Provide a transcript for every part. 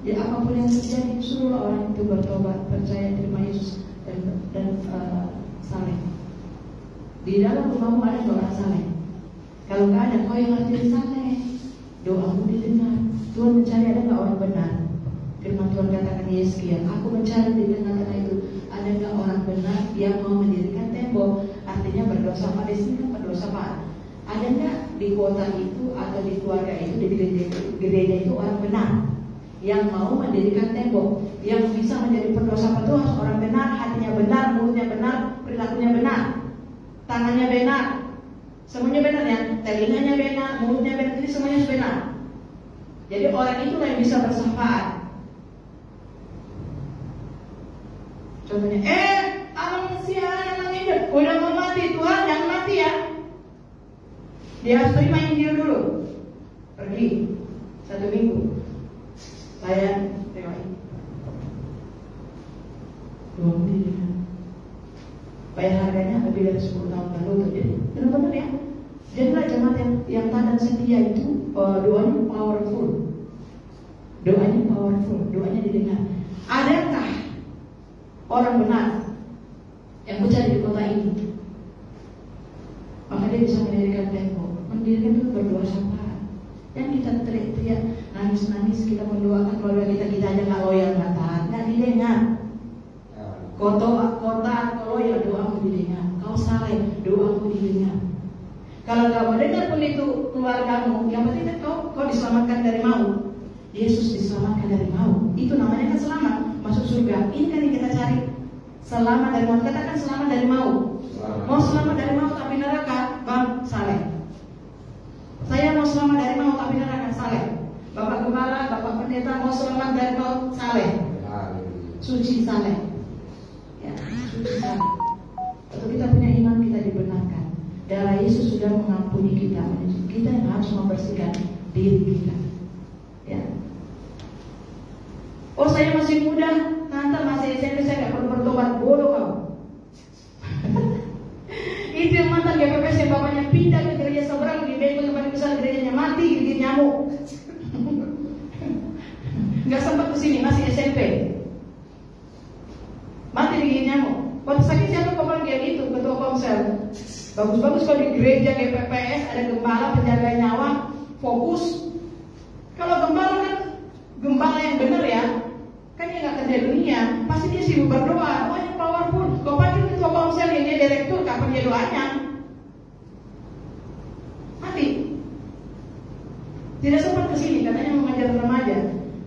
Ya apapun yang terjadi, suruhlah orang itu bertobat, percaya terima Yesus dan saleh. Di dalam rumahmu ada orang saleh. Kalau nggak ada, kau yang harus jadi saleh. Doamu didengar. Tuhan mencari ada nggak orang benar? Firman Tuhan katakan Yesaya, aku mencari di tengah-tengah itu ada nggak orang benar yang mau mendirikan tembok. Artinya berdosa pada sini kan berdosa Pak. Ada nggak di kota itu atau di keluarga itu, di gereja itu orang benar yang mau mendirikan tembok, yang bisa menjadi pendosa itu harus orang benar, hatinya benar, mulutnya benar, perilakunya benar, tangannya benar, semuanya benar ya, telinganya benar, mulutnya benar, jadi semuanya benar. Jadi orang itu yang bisa bersyafaat. Contohnya, abang siapa udah mau mati, Tuhan jangan mati ya. Dia harus terima Injil dulu, pergi 1 minggu. Saya tengok ini 2 menit bayar harganya lebih dari 10 tahun lalu. Jadi benar-benar ya. Jadilah jemaat yang taat dan setia itu doanya powerful. Doanya powerful, doanya didengar. Adakah orang benar yang mencari di kota ini? Maka dia bisa mendirikan tembok. Mendirikan itu berdoa syafaat. Yang kita teriak-teriak, nangis-nangis, kita mendoakan keluarga kita aja nggak loyal, nggak taat, nggak didengar. Kota atau loyal, doamu didengar. Kau saleh, doamu didengar. Kalau nggak mau dengar pun itu keluargamu, yang penting kan kau diselamatkan dari maut. Yesus diselamatkan dari maut. Itu namanya kan selamat, masuk surga. Ini kan yang kita cari. Selamat dari maut. Katakan selamat dari maut. Mau selamat dari maut tapi neraka, bang, saleh. Saya mau selamat dari maut tapi neraka, saleh. Bapak Gembala, Bapak Pendeta mau selamat dari maut, saleh. Suci, saleh. Ya, suci, saleh. Kalau kita punya iman, kita dibenarkan. Darah Yesus sudah mengampuni kita. Kita yang harus membersihkan diri kita. Ya. Oh, saya masih muda, tante masih SMP, saya nggak perlu bertobat. Bodoh kau. Itu yang mantan GPPS yang bapaknya pindah ke gereja seberang, di bengkel yang paling besar gerejanya mati, gigit nyamuk. Nggak sempat kesini, masih SMP. Mati digigit nyamuk. Waktu sakit siapa kemarin dia itu, ketua komsel. Bagus-bagus kalau di gereja GPPS ada gembala penjaga nyawa, fokus. Kalau gembala kan gembala yang benar ya, kan dia nggak kerja dunia, pasti dia sibuk berdoa, doanya powerful. Kau panggil ketua komsel yang dia direktur, kapan dia doanya? Mati. Tidak sempat kesini, katanya mau ngajar remaja.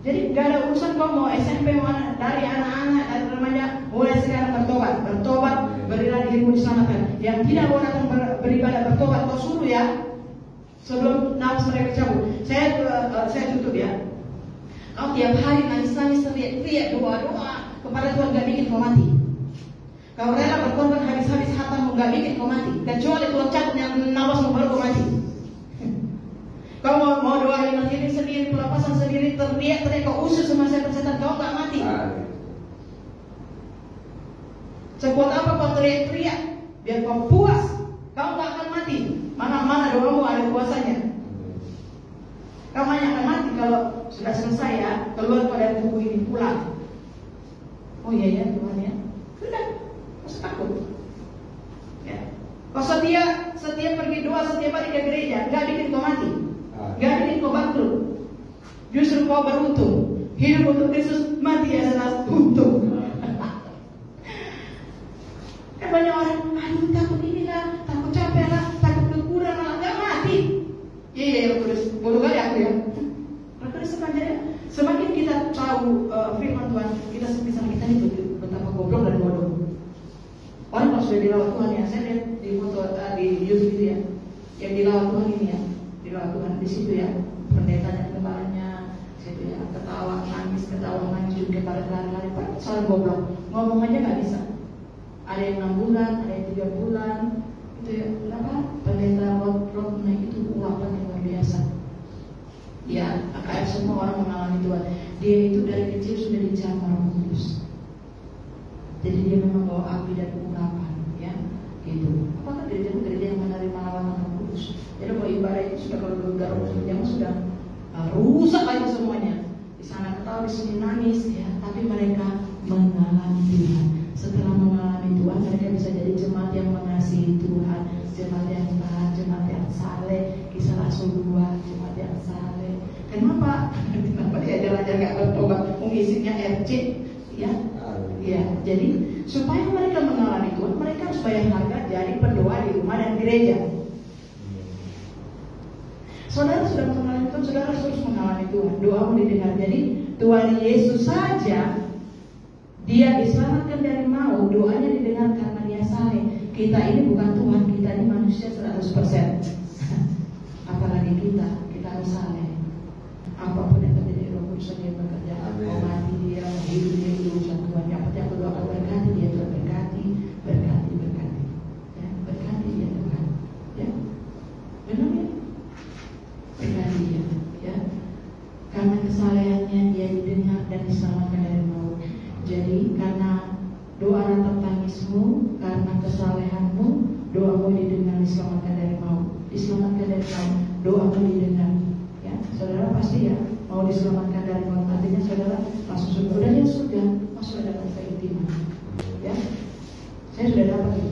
Jadi gak ada urusan kau mau SMP mana, dari anak-anak, dari remaja, mulai sekarang bertobat, berilah dirimu diselamatkan. Yang tidak mau datang beribadah bertobat, kau suruh ya, sebelum nafas mereka cabut. Saya tutup ya. Kau tiap hari nangis-nangis, teriak-teriak, doa-doa kepada Tuhan, gak bikin kau mati. Kau rela berkorban habis-habis hartamu, gak bikin kau mati. Kecuali Tuhan cabut yang nafasmu baru kau mati. Kau mau doain diri sendiri, pelepasan sendiri, teriak-teriak, kau usir semua setan, kau gak mati. Sekuat apa kau teriak-teriak, biar kau puas, kau gak akan mati. Mana doamu ada kuasanya. Kau hanya akan mati kalau sudah selesai ya, keluar pada tubuh ini, pulang. Oh iya ya Tuhan ya, sudah, kau takut. Ya. Kau setia pergi doa setiap hari ke gereja, gak bikin kau mati. Gak bikin kau bangkrut. Justru kau beruntung. Hidup untuk Kristus, mati adalah untung. Banyak orang, aduh takut inilah, takut capek lah, takut kekurangan lah, gak mati. Iya, terus bodoh kali aku ya. Terus semakin kita tahu firman Tuhan, kita sepisah kita ini betapa goblok dan bodoh. Orang kalau sudah dilawat Tuhan ya, saya lihat di foto di YouTube itu ya, yang dilawat Tuhan ini ya. Dilakukan di situ ya, pendetanya, gembalanya, situ ya, ketawa nangis juga pada lari-lari, soal goblok, ngomong aja nggak bisa. Ada yang 6 bulan, ada yang 3 bulan, itu ya, kenapa? Pendeta rock naik itu ulapan yang luar biasa. Ya, kayak semua orang mengalami Tuhan. Dia itu dari kecil sudah dijamah Roh Kudus. Jadi dia memang bawa api dan urapan, ya, gitu. Apakah gereja yang menerima lawatan Roh Kudus? Jadi kalau ibadah itu sudah kalau garam jamaah sudah rusak lagi semuanya. Di sana ketawa, di sini nangis ya, tapi mereka mengalami Tuhan. Setelah mengalami Tuhan, mereka bisa jadi jemaat yang mengasihi Tuhan, jemaat yang taat, jemaat yang saleh. Kisah Rasul 2, jemaat yang saleh. Kenapa? Kenapa dia jalan-jalan nggak bertobat? Mengisinya RC, ya? Ya, jadi supaya mereka mengalami Tuhan, mereka harus bayar harga jadi pendoa di rumah dan gereja. Saudara sudah mengalami Tuhan, saudara harus mengalami Tuhan. Doamu didengar. Jadi Tuhan Yesus saja, Dia diselamatkan dari maut, doanya didengar karena Dia saleh. Kita ini bukan Tuhan, kita ini manusia 100%. Apalagi kita harus saleh. Apapun yang terjadi, Roh Kudus yang bekerja. Mau mati dia, mau hidup dia, itu urusan Tuhan. Yang penting aku doakan berkati dia, Tuhan berkati. Ya, berkati dia Tuhan. Ya, benar ya? Berkati dia, ya. Karena kesalehannya dia didengar dan diselamatkan dari maut. Jadi karena doa ratap tangismu, karena kesalehanmu, doamu didengar, diselamatkan dari maut. Diselamatkan dari maut, doamu didengar. Ya, saudara pasti ya mau diselamatkan dari maut. Artinya saudara masuk surga. Udah lihat surga, masuk dapat keintiman. Ya, saya sudah dapat itu.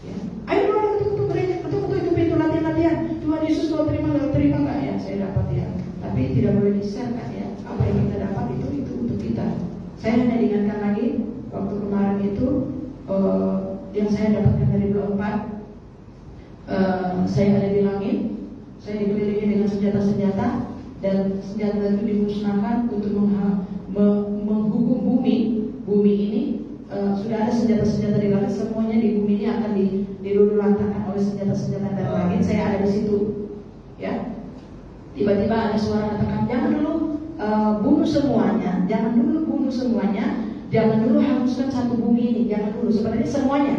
Ya, ayo doa ketuk gereja, ketuk itu pintu latihan. Tuhan Yesus mau terima nggak ya? Saya dapat ya. Tapi tidak boleh di-share kan ya. Apa yang kita dapat itu untuk kita. Saya hanya diingatkan lagi waktu kemarin itu yang saya dapatkan dari blok 4. Saya ada di langit, saya dikelilingi dengan senjata-senjata, dan senjata itu dimusnahkan untuk menghukum bumi. Bumi ini sudah ada senjata-senjata di langit, semuanya di bumi ini akan dilululantakkan oleh senjata-senjata dari langit. Saya ada di situ, ya. Tiba-tiba ada suara katakan, jangan dulu bunuh semuanya, jangan dulu hanguskan satu bumi ini, jangan dulu. Sebenarnya semuanya,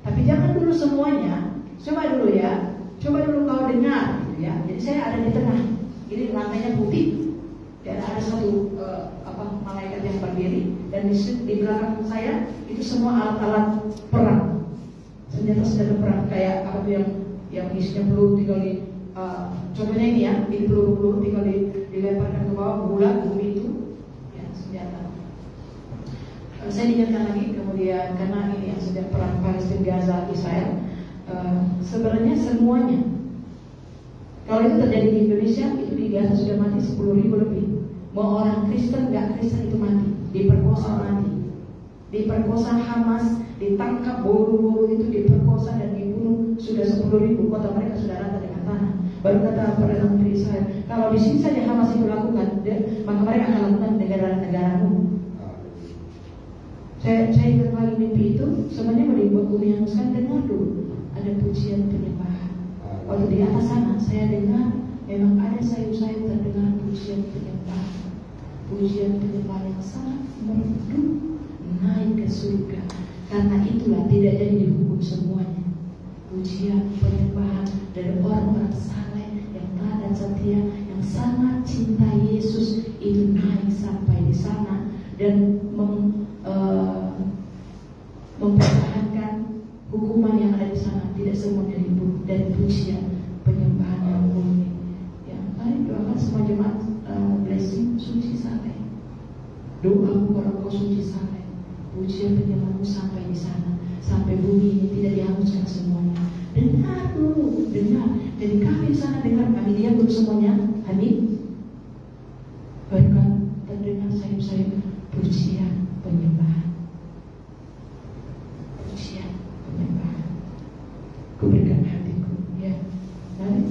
tapi jangan dulu semuanya. Coba dulu ya, coba dulu kau dengar, gitu ya. Jadi saya ada di tengah, ini lantainya putih, dan ada satu malaikat yang berdiri, dan di belakang saya itu semua alat-alat perang, senjata-senjata perang, kayak apa tuh yang isinya peluru tinggal di contohnya ini ya, ini peluru tinggal dilemparkan ke bawah, bulat bumi itu, ya senjata. Saya diingatkan lagi kemudian karena ini yang sedang perang Palestina, Gaza, Israel. Sebenarnya semuanya, kalau itu terjadi di Indonesia, itu di Gaza sudah mati 10.000 lebih. Mau orang Kristen nggak Kristen itu mati, diperkosa mati, diperkosa Hamas, ditangkap boru-boru itu diperkosa dan dibunuh sudah 10.000. Kota mereka sudah rata dengan tanah. Baru kata Perdana Menteri Israel, kalau di sini saja Hamas itu lakukan, maka mereka akan lakukan negara-negaramu. Saya ingat lagi mimpi itu, sebenarnya mau dibuat bumi hanguskan. Dengar dulu, ada pujian penyembahan. Waktu di atas sana, saya dengar memang ada sayup-sayup terdengar pujian penyembahan. Pujian penyembahan yang sangat merdu naik ke surga. Karena itulah tidak jadi dihukum semuanya. Pujian penyembahan dari orang-orang saleh yang taat dan setia, yang sangat cinta Yesus itu naik sampai di sana dan mempertahankan hukuman yang ada di sana. Tidak semuanya dibunuh, dan pujian penyembahan yang murni. Ya, mari doakan semua jemaat blessing suci saleh. Doamu kalau kau suci saleh, pujian penyembahanmu sampai di sana, sampai bumi ini tidak dihanguskan semuanya. Dengar dulu, dengar. Jadi kami di sana dengar, kami diam dulu semuanya. Amin. Barukan terdengar sayup-sayup pujian penyembahan. Pujian penyembahan. Kuberikan hatiku, ya. Mari.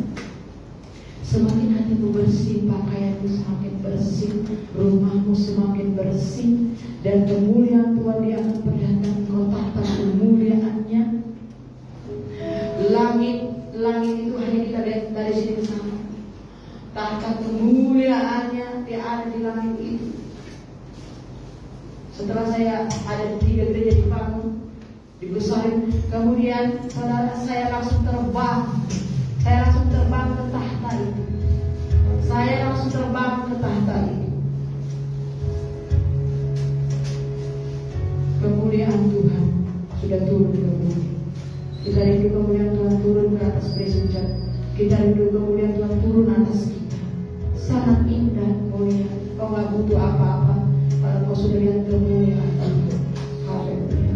Semakin hatimu bersih, pakaianmu semakin bersih, rumahmu semakin bersih, dan kemuliaan Tuhan dia akan perlihatkan kau tahta kemuliaannya. Langit itu hanya kita lihat dari sini ke sana. Tahta kemuliaannya dia ada di langit itu. Setelah saya ada di 3 gereja dibangun, dibesarin, kemudian saudara saya langsung terbang. Saya langsung terbang ke tahta itu. Saya langsung terbang ke tahta itu. Kemuliaan Tuhan sudah turun ke bumi. Kita rindu kemuliaan Tuhan turun ke atas gereja. Kita rindu kemuliaan Tuhan turun atas kita. Sangat indah, mulia. Kau nggak butuh apa-apa. Kalau kau sudah lihat kemuliaan itu, haleluya.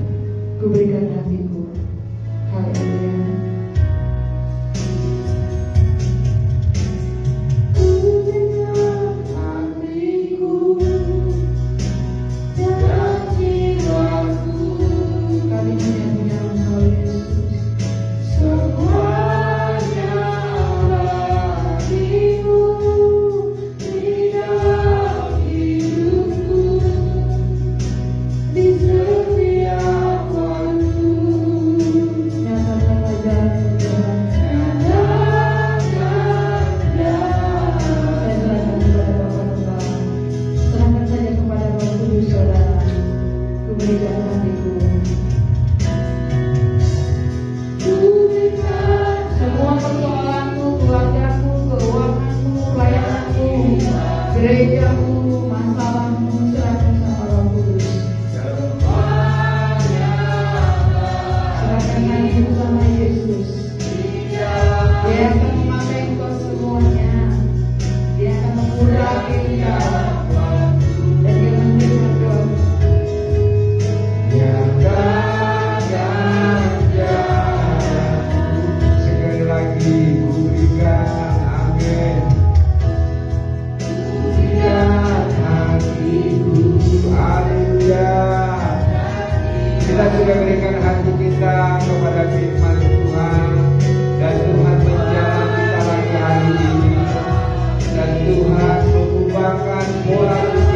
Ku berikan hatiku, haleluya. Tuhan mengubahkan pola